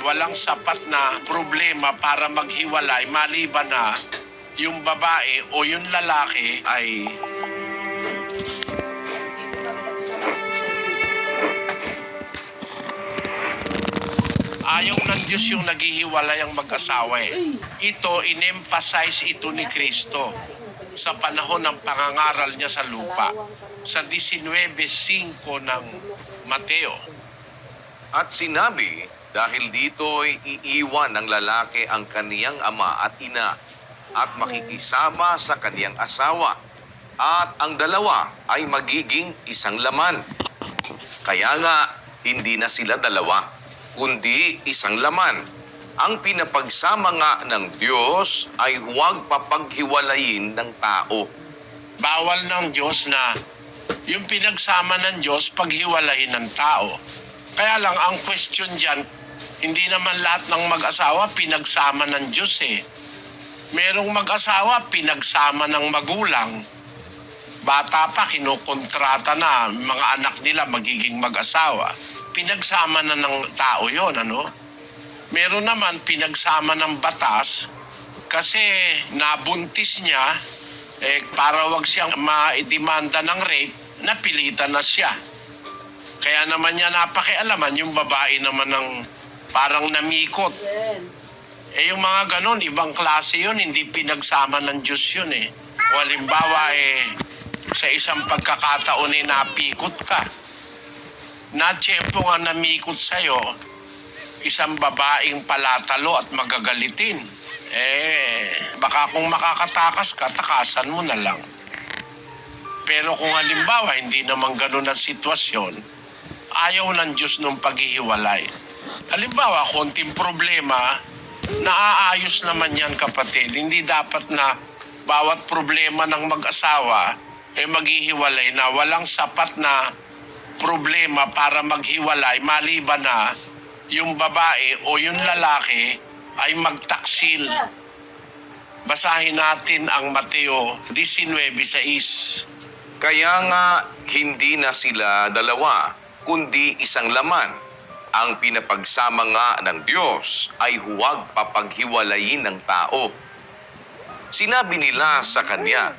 walang sapat na problema para maghiwalay maliban na yung babae o yung lalaki ay ayaw ng Diyos yung naghihiwalay ang mag-asawa eh. Ito, in-emphasize ito ni Kristo sa panahon ng pangangaral niya sa lupa. Sa 19:5 ng Mateo. At sinabi, dahil dito'y iiwan ng lalaki ang kaniyang ama at ina at makikisama sa kaniyang asawa at ang dalawa ay magiging isang laman. Kaya nga, hindi na sila dalawa, kundi isang laman. Ang pinapagsama nga ng Diyos ay huwag papaghiwalayin ng tao. Bawal ng Diyos na yung pinagsama ng Diyos paghiwalayin ng tao. Kaya lang ang question dyan, hindi naman lahat ng mag-asawa pinagsama ng Diyos eh. Merong mag-asawa pinagsama ng magulang. Bata pa, kinukontrata na, mga anak nila magiging mag-asawa. Pinagsama na ng tao yon, ano? Meron naman pinagsama ng batas kasi nabuntis niya, para wag siyang maidemanda ng rape, napilitan na siya. Kaya naman niya napakialaman, yung babae naman ng parang namikot. Yung mga ganon, ibang klase yun, hindi pinagsama ng Diyos yun eh. O halimbawa sa isang pagkakataon napikot ka. Na-tiyempo nga namikot sa'yo, isang babaeng palatalo at magagalitin. Baka kung makakatakas ka, takasan mo na lang. Pero kung halimbawa, hindi naman ganun ang sitwasyon, ayaw ng Diyos nung paghihiwalay. Halimbawa, konting problema, naaayos naman yan kapatid. Hindi dapat na bawat problema ng mag-asawa maghihiwalay na walang sapat na problema para maghiwalay maliban na yung babae o yung lalaki ay magtaksil. Basahin natin ang Mateo 19:6. Kaya nga, hindi na sila dalawa, kundi isang laman. Ang pinapagsama nga ng Diyos ay huwag papaghiwalayin ng tao. Sinabi nila sa kanya,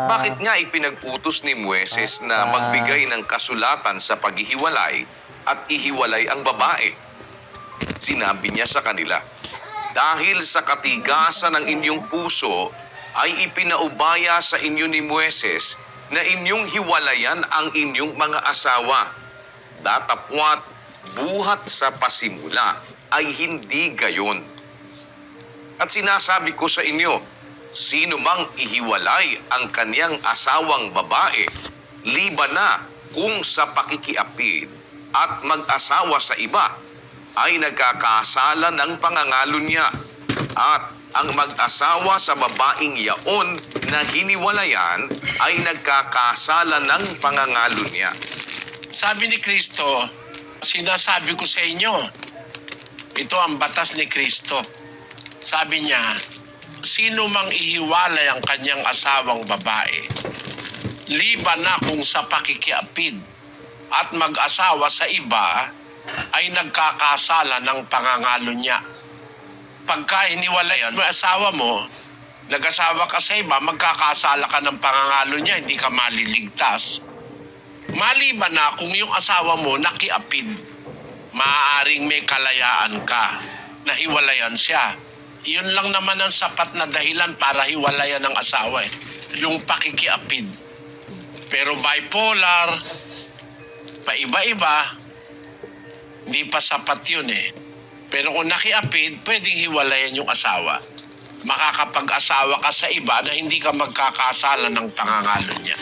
bakit nga ipinag-utos ni Moises na magbigay ng kasulatan sa paghihiwalay at ihiwalay ang babae? Sinabi niya sa kanila, dahil sa katigasan ng inyong puso ay ipinaubaya sa inyo ni Moises na inyong hiwalayan ang inyong mga asawa. Datapwat buhat sa pasimula ay hindi gayon. At sinasabi ko sa inyo, sino mang ihiwalay ang kaniyang asawang babae, liban na kung sa pakikiapid at mag-asawa sa iba, ay nagkakasala ng pangangalo niya. At ang mag-asawa sa babaeng yaon na hiniwalayan ay nagkakasala ng pangangalo niya. Sabi ni Kristo, sinasabi ko sa inyo, ito ang batas ni Kristo. Sabi niya, sino mang ihiwalay ang kanyang asawang babae, liban na kung sa pakikiapid at mag-asawa sa iba, ay nagkakasala ng pangangalo niya. Pagka hiniwalayan mo asawa mo, nag-asawa ka sa iba, magkakasala ka ng pangangalo niya, hindi ka maliligtas. Maliban na kung yung asawa mo nakiapid, maaaring may kalayaan ka, nahiwalayan siya. Yun lang naman ang sapat na dahilan para hiwalayan ng asawa yung pakikiapid. Pero bipolar, paiba-iba, hindi pa sapat yun Pero kung nakiapid, pwedeng hiwalayan yung asawa. Makakapag-asawa ka sa iba na hindi ka magkakasala ng pangangalo niya.